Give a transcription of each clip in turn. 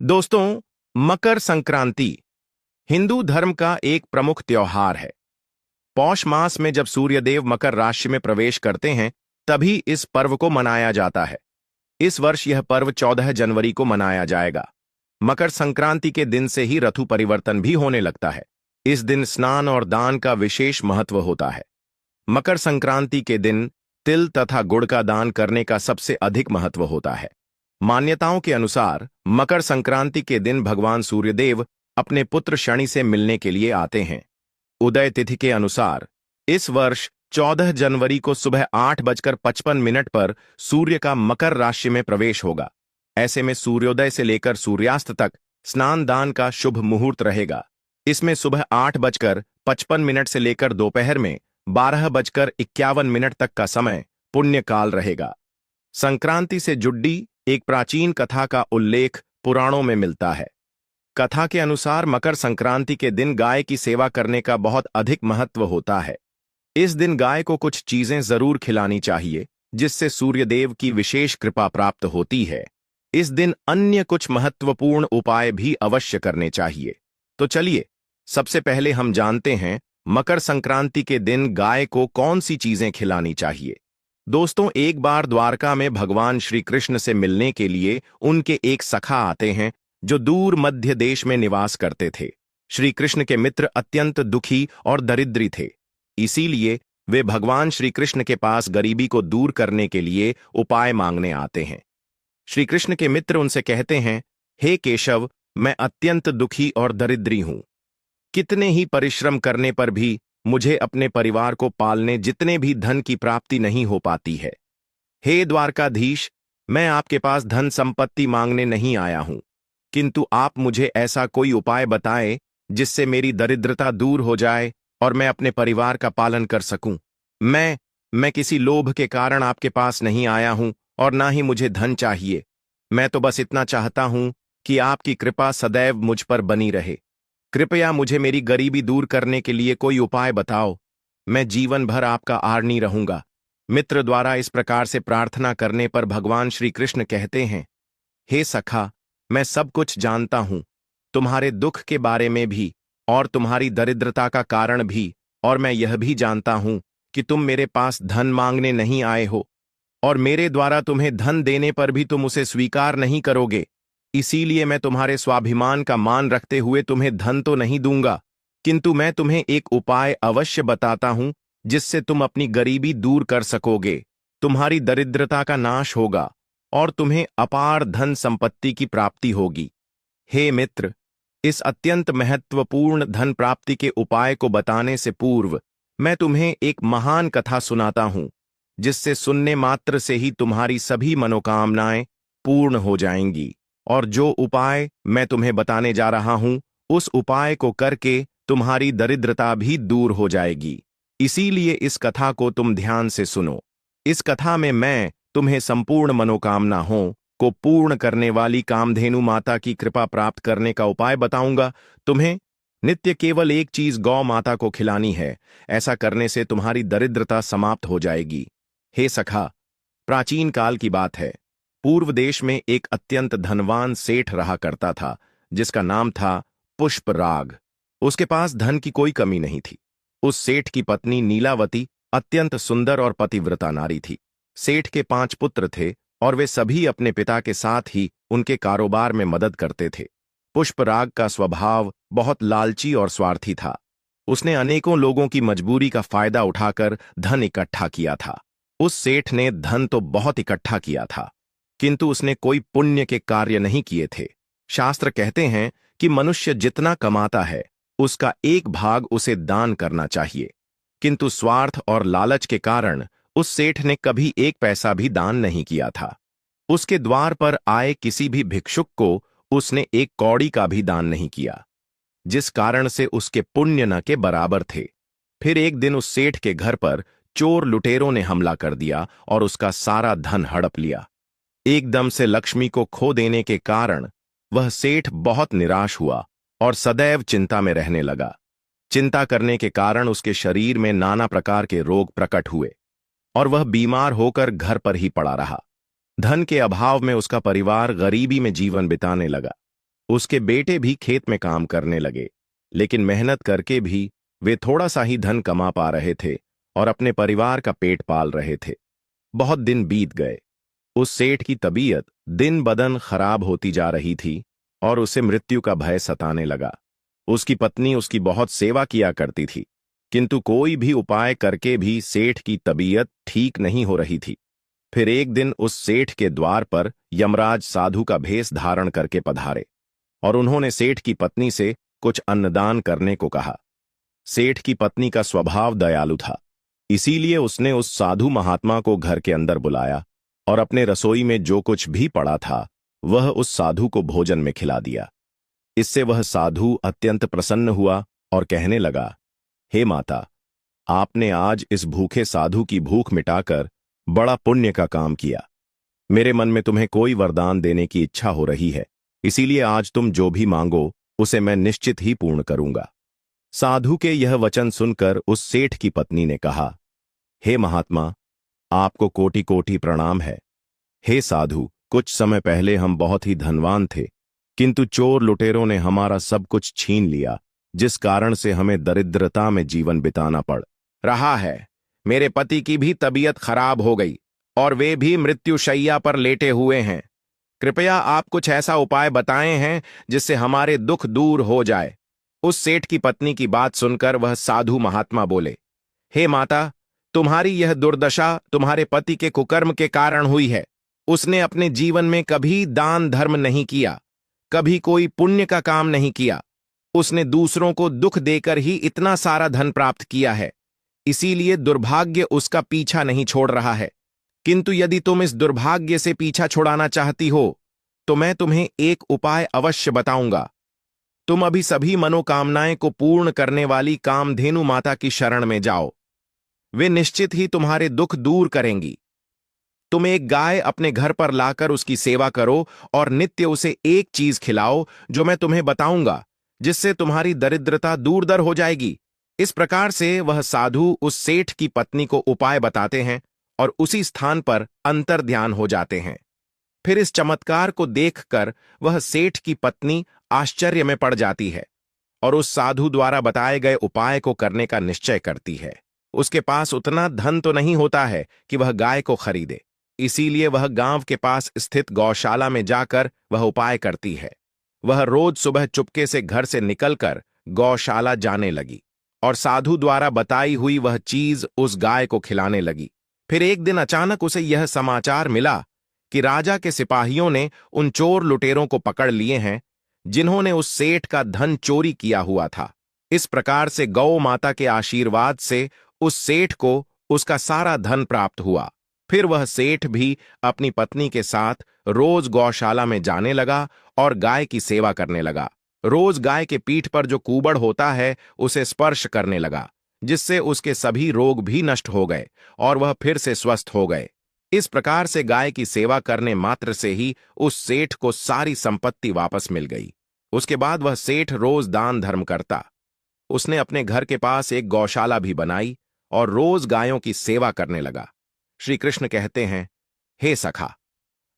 दोस्तों, मकर संक्रांति हिंदू धर्म का एक प्रमुख त्योहार है। पौष मास में जब सूर्यदेव मकर राशि में प्रवेश करते हैं, तभी इस पर्व को मनाया जाता है। इस वर्ष यह पर्व 14 जनवरी को मनाया जाएगा। मकर संक्रांति के दिन से ही ऋतु परिवर्तन भी होने लगता है। इस दिन स्नान और दान का विशेष महत्व होता है। मकर संक्रांति के दिन तिल तथा गुड़ का दान करने का सबसे अधिक महत्व होता है। मान्यताओं के अनुसार मकर संक्रांति के दिन भगवान सूर्यदेव अपने पुत्र शनि से मिलने के लिए आते हैं। उदय तिथि के अनुसार इस वर्ष 14 जनवरी को सुबह 8:55 पर सूर्य का मकर राशि में प्रवेश होगा। ऐसे में सूर्योदय से लेकर सूर्यास्त तक स्नान दान का शुभ मुहूर्त रहेगा। इसमें सुबह 8:55 से लेकर दोपहर में 12:51 तक का समय पुण्य काल रहेगा। संक्रांति से जुड़ी एक प्राचीन कथा का उल्लेख पुराणों में मिलता है। कथा के अनुसार मकर संक्रांति के दिन गाय की सेवा करने का बहुत अधिक महत्व होता है। इस दिन गाय को कुछ चीजें जरूर खिलानी चाहिए, जिससे सूर्यदेव की विशेष कृपा प्राप्त होती है। इस दिन अन्य कुछ महत्वपूर्ण उपाय भी अवश्य करने चाहिए। तो चलिए, सबसे पहले हम जानते हैं मकर संक्रांति के दिन गाय को कौन सी चीजें खिलानी चाहिए। दोस्तों, एक बार द्वारका में भगवान श्री कृष्ण से मिलने के लिए उनके एक सखा आते हैं, जो दूर मध्य देश में निवास करते थे। श्री कृष्ण के मित्र अत्यंत दुखी और दरिद्री थे, इसीलिए वे भगवान श्री कृष्ण के पास गरीबी को दूर करने के लिए उपाय मांगने आते हैं। श्री कृष्ण के मित्र उनसे कहते हैं, हे केशव, मैं अत्यंत दुखी और दरिद्री हूं। कितने ही परिश्रम करने पर भी मुझे अपने परिवार को पालने जितने भी धन की प्राप्ति नहीं हो पाती है। हे द्वारकाधीश, मैं आपके पास धन संपत्ति मांगने नहीं आया हूं, किंतु आप मुझे ऐसा कोई उपाय बताएं जिससे मेरी दरिद्रता दूर हो जाए और मैं अपने परिवार का पालन कर सकूं। मैं किसी लोभ के कारण आपके पास नहीं आया हूं और ना ही मुझे धन चाहिए। मैं तो बस इतना चाहता हूं कि आपकी कृपा सदैव मुझ पर बनी रहे। कृपया मुझे मेरी गरीबी दूर करने के लिए कोई उपाय बताओ। मैं जीवन भर आपका आर्णी रहूंगा। मित्र द्वारा इस प्रकार से प्रार्थना करने पर भगवान श्री कृष्ण कहते हैं, हे सखा, मैं सब कुछ जानता हूं, तुम्हारे दुख के बारे में भी और तुम्हारी दरिद्रता का कारण भी, और मैं यह भी जानता हूं कि तुम मेरे पास धन मांगने नहीं आए हो और मेरे द्वारा तुम्हें धन देने पर भी तुम उसे स्वीकार नहीं करोगे। इसीलिए मैं तुम्हारे स्वाभिमान का मान रखते हुए तुम्हें धन तो नहीं दूंगा, किंतु मैं तुम्हें एक उपाय अवश्य बताता हूं जिससे तुम अपनी गरीबी दूर कर सकोगे। तुम्हारी दरिद्रता का नाश होगा और तुम्हें अपार धन संपत्ति की प्राप्ति होगी। हे मित्र, इस अत्यंत महत्वपूर्ण धन प्राप्ति के उपाय को बताने से पूर्व मैं तुम्हें एक महान कथा सुनाता हूं, जिससे सुनने मात्र से ही तुम्हारी सभी मनोकामनाएं पूर्ण हो जाएंगी। और जो उपाय मैं तुम्हें बताने जा रहा हूं, उस उपाय को करके तुम्हारी दरिद्रता भी दूर हो जाएगी। इसीलिए इस कथा को तुम ध्यान से सुनो। इस कथा में मैं तुम्हें संपूर्ण मनोकामनाओं को पूर्ण करने वाली कामधेनु माता की कृपा प्राप्त करने का उपाय बताऊंगा। तुम्हें नित्य केवल एक चीज गौ माता को खिलानी है। ऐसा करने से तुम्हारी दरिद्रता समाप्त हो जाएगी। हे सखा, प्राचीन काल की बात है। पूर्व देश में एक अत्यंत धनवान सेठ रहा करता था, जिसका नाम था पुष्पराग। उसके पास धन की कोई कमी नहीं थी। उस सेठ की पत्नी नीलावती अत्यंत सुंदर और पतिव्रता नारी थी। सेठ के 5 पुत्र थे और वे सभी अपने पिता के साथ ही उनके कारोबार में मदद करते थे। पुष्पराग का स्वभाव बहुत लालची और स्वार्थी था। उसने अनेकों लोगों की मजबूरी का फायदा उठाकर धन इकट्ठा किया था। उस सेठ ने धन तो बहुत इकट्ठा किया था, किंतु उसने कोई पुण्य के कार्य नहीं किए थे। शास्त्र कहते हैं कि मनुष्य जितना कमाता है, उसका एक भाग उसे दान करना चाहिए, किंतु स्वार्थ और लालच के कारण उस सेठ ने कभी एक पैसा भी दान नहीं किया था। उसके द्वार पर आए किसी भी भिक्षुक को उसने एक कौड़ी का भी दान नहीं किया, जिस कारण से उसके पुण्य न के बराबर थे। फिर एक दिन उस सेठ के घर पर चोर लुटेरों ने हमला कर दिया और उसका सारा धन हड़प लिया। एकदम से लक्ष्मी को खो देने के कारण वह सेठ बहुत निराश हुआ और सदैव चिंता में रहने लगा। चिंता करने के कारण उसके शरीर में नाना प्रकार के रोग प्रकट हुए और वह बीमार होकर घर पर ही पड़ा रहा। धन के अभाव में उसका परिवार गरीबी में जीवन बिताने लगा। उसके बेटे भी खेत में काम करने लगे, लेकिन मेहनत करके भी वे थोड़ा सा ही धन कमा पा रहे थे और अपने परिवार का पेट पाल रहे थे। बहुत दिन बीत गए। उस सेठ की तबीयत दिन बदन खराब होती जा रही थी और उसे मृत्यु का भय सताने लगा। उसकी पत्नी उसकी बहुत सेवा किया करती थी, किंतु कोई भी उपाय करके भी सेठ की तबीयत ठीक नहीं हो रही थी। फिर एक दिन उस सेठ के द्वार पर यमराज साधु का भेष धारण करके पधारे और उन्होंने सेठ की पत्नी से कुछ अन्नदान करने को कहा। सेठ की पत्नी का स्वभाव दयालु था, इसीलिए उसने उस साधु महात्मा को घर के अंदर बुलाया और अपने रसोई में जो कुछ भी पड़ा था वह उस साधु को भोजन में खिला दिया। इससे वह साधु अत्यंत प्रसन्न हुआ और कहने लगा, हे माता, आपने आज इस भूखे साधु की भूख मिटाकर बड़ा पुण्य का काम किया। मेरे मन में तुम्हें कोई वरदान देने की इच्छा हो रही है, इसीलिए आज तुम जो भी मांगो उसे मैं निश्चित ही पूर्ण करूंगा। साधु के यह वचन सुनकर उस सेठ की पत्नी ने कहा, हे महात्मा, आपको कोटि कोटि प्रणाम है। हे साधु, कुछ समय पहले हम बहुत ही धनवान थे, किंतु चोर लुटेरों ने हमारा सब कुछ छीन लिया, जिस कारण से हमें दरिद्रता में जीवन बिताना पड़ रहा है। मेरे पति की भी तबीयत खराब हो गई और वे भी मृत्युशैया पर लेटे हुए हैं। कृपया आप कुछ ऐसा उपाय बताएं हैं जिससे हमारे दुख दूर हो जाए। उस सेठ की पत्नी की बात सुनकर वह साधु महात्मा बोले, हे माता, तुम्हारी यह दुर्दशा तुम्हारे पति के कुकर्म के कारण हुई है। उसने अपने जीवन में कभी दान धर्म नहीं किया, कभी कोई पुण्य का काम नहीं किया। उसने दूसरों को दुख देकर ही इतना सारा धन प्राप्त किया है, इसीलिए दुर्भाग्य उसका पीछा नहीं छोड़ रहा है। किंतु यदि तुम इस दुर्भाग्य से पीछा छुड़ाना चाहती हो तो मैं तुम्हें एक उपाय अवश्य बताऊंगा। तुम अभी सभी मनोकामनाएं को पूर्ण करने वाली कामधेनु माता की शरण में जाओ, वे निश्चित ही तुम्हारे दुख दूर करेंगी। तुम एक गाय अपने घर पर लाकर उसकी सेवा करो और नित्य उसे एक चीज खिलाओ जो मैं तुम्हें बताऊंगा, जिससे तुम्हारी दरिद्रता दूर दर हो जाएगी। इस प्रकार से वह साधु उस सेठ की पत्नी को उपाय बताते हैं और उसी स्थान पर अंतर्ध्यान हो जाते हैं। फिर इस चमत्कार को देखकर वह सेठ की पत्नी आश्चर्य में पड़ जाती है और उस साधु द्वारा बताए गए उपाय को करने का निश्चय करती है। उसके पास उतना धन तो नहीं होता है कि वह गाय को खरीदे, इसीलिए वह गांव के पास स्थित गौशाला में जाकर वह उपाय करती है। वह रोज सुबह चुपके से घर से निकलकर गौशाला जाने लगी और साधु द्वारा बताई हुई वह चीज उस गाय को खिलाने लगी। फिर एक दिन अचानक उसे यह समाचार मिला कि राजा के सिपाहियों ने उन चोर लुटेरों को पकड़ लिए हैं जिन्होंने उस सेठ का धन चोरी किया हुआ था। इस प्रकार से गौ माता के आशीर्वाद से उस सेठ को उसका सारा धन प्राप्त हुआ। फिर वह सेठ भी अपनी पत्नी के साथ रोज गौशाला में जाने लगा और गाय की सेवा करने लगा। रोज गाय के पीठ पर जो कूबड़ होता है उसे स्पर्श करने लगा, जिससे उसके सभी रोग भी नष्ट हो गए और वह फिर से स्वस्थ हो गए। इस प्रकार से गाय की सेवा करने मात्र से ही उस सेठ को सारी संपत्ति वापस मिल गई। उसके बाद वह सेठ रोज दान धर्म करता। उसने अपने घर के पास एक गौशाला भी बनाई और रोज गायों की सेवा करने लगा। श्री कृष्ण कहते हैं, हे सखा,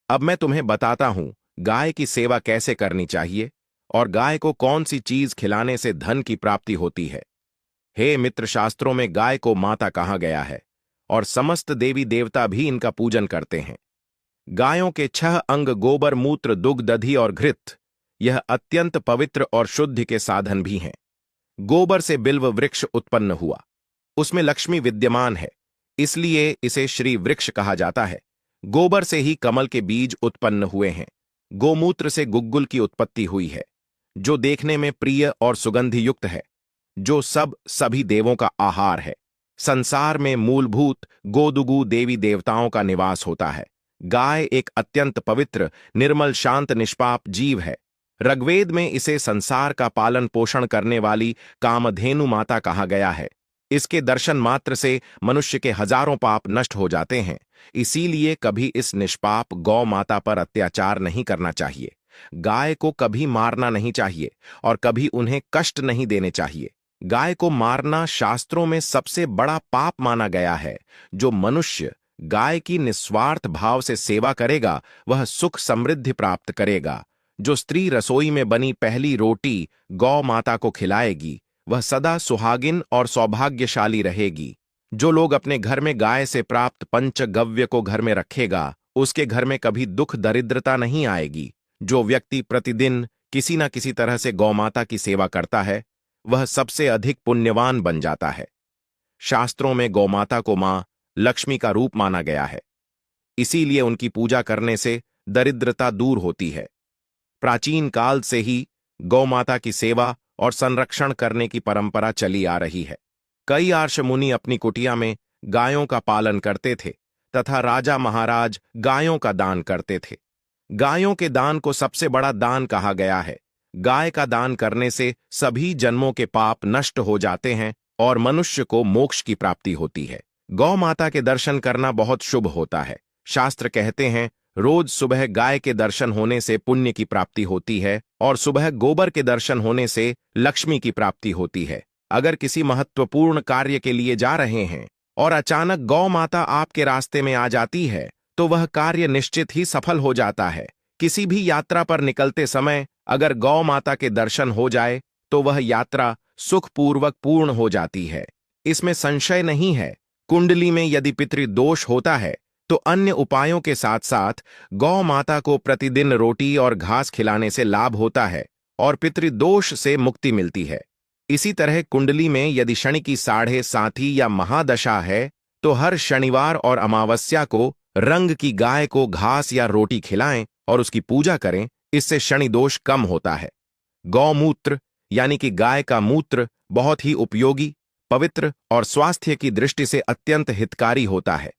अब मैं तुम्हें बताता हूं गाय की सेवा कैसे करनी चाहिए और गाय को कौन सी चीज खिलाने से धन की प्राप्ति होती है। हे मित्र, शास्त्रों में गाय को माता कहा गया है और समस्त देवी देवता भी इनका पूजन करते हैं। गायों के 6 अंग गोबर, मूत्र, दुग्ध, दधि और घृत, यह अत्यंत पवित्र और शुद्धि के साधन भी हैं। गोबर से बिल्व वृक्ष उत्पन्न हुआ, उसमें लक्ष्मी विद्यमान है, इसलिए इसे श्री वृक्ष कहा जाता है। गोबर से ही कमल के बीज उत्पन्न हुए हैं। गोमूत्र से गुग्गुल की उत्पत्ति हुई है, जो देखने में प्रिय और सुगंधि युक्त है, जो सभी देवों का आहार है। संसार में मूलभूत गोदुगु देवी देवताओं का निवास होता है। गाय एक अत्यंत पवित्र, निर्मल, शांत, निष्पाप जीव है। ऋग्वेद में इसे संसार का पालन पोषण करने वाली कामधेनु माता कहा गया है। इसके दर्शन मात्र से मनुष्य के हजारों पाप नष्ट हो जाते हैं, इसीलिए कभी इस निष्पाप गौ माता पर अत्याचार नहीं करना चाहिए। गाय को कभी मारना नहीं चाहिए और कभी उन्हें कष्ट नहीं देने चाहिए। गाय को मारना शास्त्रों में सबसे बड़ा पाप माना गया है। जो मनुष्य गाय की निस्वार्थ भाव से सेवा करेगा वह सुख समृद्धि प्राप्त करेगा। जो स्त्री रसोई में बनी पहली रोटी गौ माता को खिलाएगी वह सदा सुहागिन और सौभाग्यशाली रहेगी। जो लोग अपने घर में गाय से प्राप्त पंचगव्य को घर में रखेगा उसके घर में कभी दुख दरिद्रता नहीं आएगी। जो व्यक्ति प्रतिदिन किसी न किसी तरह से गौमाता की सेवा करता है वह सबसे अधिक पुण्यवान बन जाता है। शास्त्रों में गौमाता को मां लक्ष्मी का रूप माना गया है, इसीलिए उनकी पूजा करने से दरिद्रता दूर होती है। प्राचीन काल से ही गौमाता की सेवा और संरक्षण करने की परंपरा चली आ रही है। कई आर्ष मुनि अपनी कुटिया में गायों का पालन करते थे तथा राजा महाराज गायों का दान करते थे। गायों के दान को सबसे बड़ा दान कहा गया है। गाय का दान करने से सभी जन्मों के पाप नष्ट हो जाते हैं और मनुष्य को मोक्ष की प्राप्ति होती है। गौ माता के दर्शन करना बहुत शुभ होता है। शास्त्र कहते हैं रोज सुबह गाय के दर्शन होने से पुण्य की प्राप्ति होती है और सुबह गोबर के दर्शन होने से लक्ष्मी की प्राप्ति होती है। अगर किसी महत्वपूर्ण कार्य के लिए जा रहे हैं और अचानक गौ माता आपके रास्ते में आ जाती है तो वह कार्य निश्चित ही सफल हो जाता है। किसी भी यात्रा पर निकलते समय अगर गौ माता के दर्शन हो जाए तो वह यात्रा सुखपूर्वक पूर्ण हो जाती है, इसमें संशय नहीं है। कुंडली में यदि पितृदोष होता है तो अन्य उपायों के साथ साथ गौ माता को प्रतिदिन रोटी और घास खिलाने से लाभ होता है और पितृदोष से मुक्ति मिलती है। इसी तरह कुंडली में यदि शनि की 7.5 या महादशा है तो हर शनिवार और अमावस्या को रंग की गाय को घास या रोटी खिलाएं और उसकी पूजा करें, इससे शनि दोष कम होता है। गौमूत्र यानी कि गाय का मूत्र बहुत ही उपयोगी, पवित्र और स्वास्थ्य की दृष्टि से अत्यंत हितकारी होता है।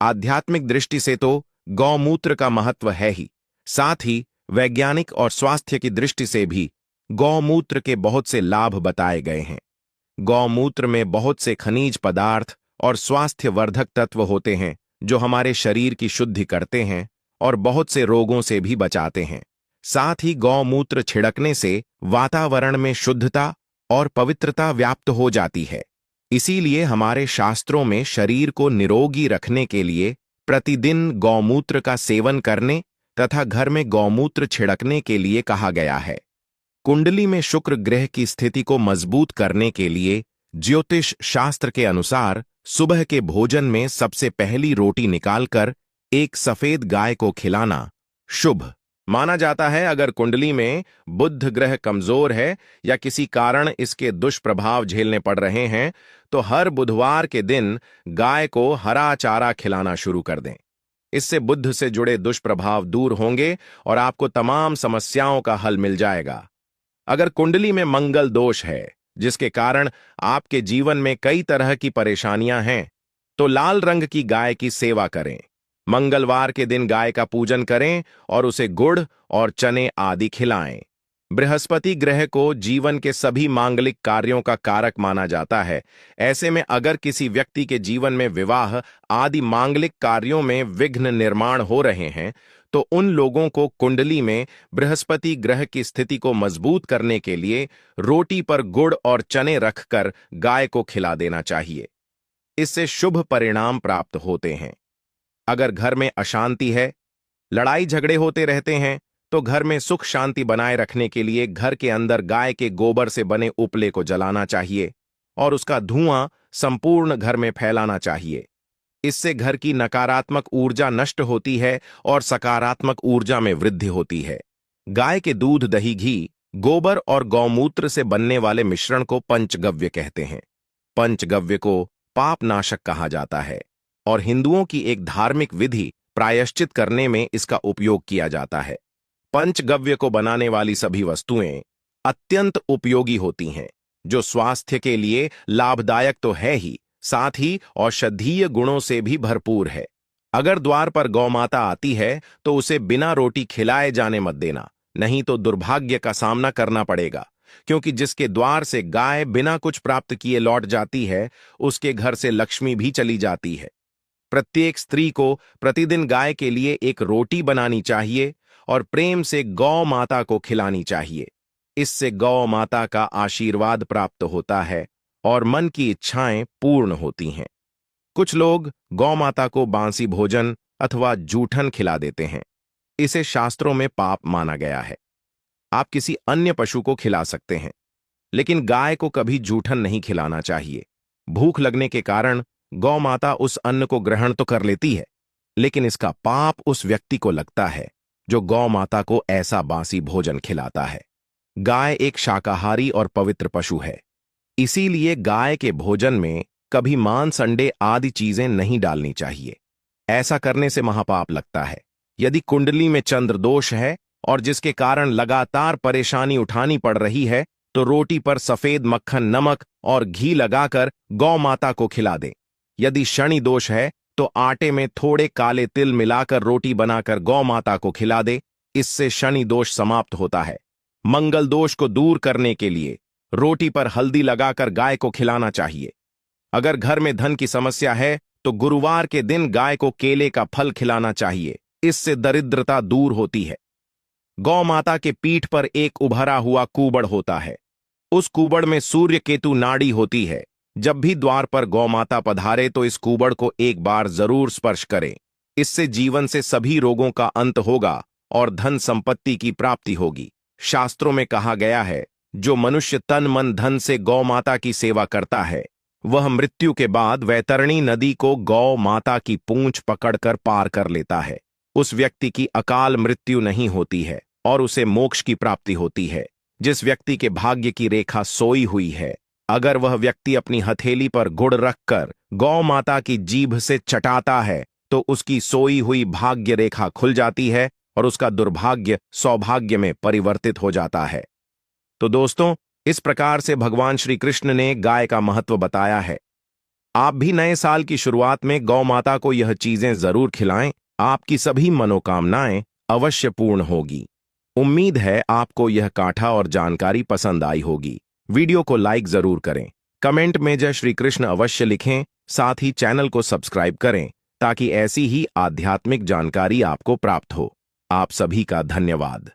आध्यात्मिक दृष्टि से तो गौमूत्र का महत्व है ही, साथ ही वैज्ञानिक और स्वास्थ्य की दृष्टि से भी गौमूत्र के बहुत से लाभ बताए गए हैं। गौमूत्र में बहुत से खनिज पदार्थ और स्वास्थ्यवर्धक तत्व होते हैं जो हमारे शरीर की शुद्धि करते हैं और बहुत से रोगों से भी बचाते हैं। साथ ही गौमूत्र छिड़कने से वातावरण में शुद्धता और पवित्रता व्याप्त हो जाती है। इसीलिए हमारे शास्त्रों में शरीर को निरोगी रखने के लिए प्रतिदिन गौमूत्र का सेवन करने तथा घर में गौमूत्र छिड़कने के लिए कहा गया है। कुंडली में शुक्र ग्रह की स्थिति को मजबूत करने के लिए ज्योतिष शास्त्र के अनुसार सुबह के भोजन में सबसे पहली रोटी निकालकर एक सफेद गाय को खिलाना शुभ माना जाता है। अगर कुंडली में बुध ग्रह कमजोर है या किसी कारण इसके दुष्प्रभाव झेलने पड़ रहे हैं तो हर बुधवार के दिन गाय को हरा चारा खिलाना शुरू कर दें। इससे बुध से जुड़े दुष्प्रभाव दूर होंगे और आपको तमाम समस्याओं का हल मिल जाएगा। अगर कुंडली में मंगल दोष है जिसके कारण आपके जीवन में कई तरह की परेशानियां हैं तो लाल रंग की गाय की सेवा करें। मंगलवार के दिन गाय का पूजन करें और उसे गुड़ और चने आदि खिलाएं। बृहस्पति ग्रह को जीवन के सभी मांगलिक कार्यों का कारक माना जाता है। ऐसे में अगर किसी व्यक्ति के जीवन में विवाह आदि मांगलिक कार्यों में विघ्न निर्माण हो रहे हैं तो उन लोगों को कुंडली में बृहस्पति ग्रह की स्थिति को मजबूत करने के लिए रोटी पर गुड़ और चने रखकर गाय को खिला देना चाहिए। इससे शुभ परिणाम प्राप्त होते हैं। अगर घर में अशांति है, लड़ाई झगड़े होते रहते हैं तो घर में सुख शांति बनाए रखने के लिए घर के अंदर गाय के गोबर से बने उपले को जलाना चाहिए और उसका धुआं संपूर्ण घर में फैलाना चाहिए। इससे घर की नकारात्मक ऊर्जा नष्ट होती है और सकारात्मक ऊर्जा में वृद्धि होती है। गाय के दूध, दही, घी, गोबर और गौमूत्र से बनने वाले मिश्रण को पंचगव्य कहते हैं। पंचगव्य को पाप नाशक कहा जाता है और हिंदुओं की एक धार्मिक विधि प्रायश्चित करने में इसका उपयोग किया जाता है। पंचगव्य को बनाने वाली सभी वस्तुएं अत्यंत उपयोगी होती हैं, जो स्वास्थ्य के लिए लाभदायक तो है ही, साथ ही औषधीय गुणों से भी भरपूर है। अगर द्वार पर गौमाता आती है तो उसे बिना रोटी खिलाए जाने मत देना, नहीं तो दुर्भाग्य का सामना करना पड़ेगा, क्योंकि जिसके द्वार से गाय बिना कुछ प्राप्त किए लौट जाती है उसके घर से लक्ष्मी भी चली जाती है। प्रत्येक स्त्री को प्रतिदिन गाय के लिए एक रोटी बनानी चाहिए और प्रेम से गौ माता को खिलानी चाहिए। इससे गौ माता का आशीर्वाद प्राप्त होता है और मन की इच्छाएं पूर्ण होती हैं। कुछ लोग गौ माता को बांसी भोजन अथवा जूठन खिला देते हैं। इसे शास्त्रों में पाप माना गया है। आप किसी अन्य पशु को खिला सकते हैं, लेकिन गाय को कभी जूठन नहीं खिलाना चाहिए। भूख लगने के कारण गौ माता उस अन्न को ग्रहण तो कर लेती है, लेकिन इसका पाप उस व्यक्ति को लगता है जो गौ माता को ऐसा बासी भोजन खिलाता है। गाय एक शाकाहारी और पवित्र पशु है, इसीलिए गाय के भोजन में कभी मांस, अंडे आदि चीजें नहीं डालनी चाहिए। ऐसा करने से महापाप लगता है। यदि कुंडली में चंद्र दोष है और जिसके कारण लगातार परेशानी उठानी पड़ रही है, तो रोटी पर सफेद मक्खन, नमक और घी लगाकर गौ माता को खिला दें। यदि शनि दोष है तो आटे में थोड़े काले तिल मिलाकर रोटी बनाकर गौ माता को खिला दे। इससे शनि दोष समाप्त होता है। मंगल दोष को दूर करने के लिए रोटी पर हल्दी लगाकर गाय को खिलाना चाहिए। अगर घर में धन की समस्या है तो गुरुवार के दिन गाय को केले का फल खिलाना चाहिए। इससे दरिद्रता दूर होती है। गौ माता के पीठ पर एक उभरा हुआ कूबड़ होता है। उस कूबड़ में सूर्य केतु नाड़ी होती है। जब भी द्वार पर गौ माता पधारे तो इस कूबड़ को एक बार जरूर स्पर्श करें। इससे जीवन से सभी रोगों का अंत होगा और धन संपत्ति की प्राप्ति होगी। शास्त्रों में कहा गया है, जो मनुष्य तन मन धन से गौ माता की सेवा करता है, वह मृत्यु के बाद वैतरणी नदी को गौ माता की पूंछ पकड़कर पार कर लेता है। उस व्यक्ति की अकाल मृत्यु नहीं होती है और उसे मोक्ष की प्राप्ति होती है। जिस व्यक्ति के भाग्य की रेखा सोई हुई है, अगर वह व्यक्ति अपनी हथेली पर गुड़ रखकर गौ माता की जीभ से चटाता है तो उसकी सोई हुई भाग्य रेखा खुल जाती है और उसका दुर्भाग्य सौभाग्य में परिवर्तित हो जाता है। तो दोस्तों, इस प्रकार से भगवान श्री कृष्ण ने गाय का महत्व बताया है। आप भी नए साल की शुरुआत में गौ माता को यह चीजें जरूर खिलाएं। आपकी सभी मनोकामनाएं अवश्य पूर्ण होगी। उम्मीद है आपको यह काथा और जानकारी पसंद आई होगी। वीडियो को लाइक जरूर करें, कमेंट में जय श्री कृष्ण अवश्य लिखें। साथ ही चैनल को सब्सक्राइब करें ताकि ऐसी ही आध्यात्मिक जानकारी आपको प्राप्त हो। आप सभी का धन्यवाद।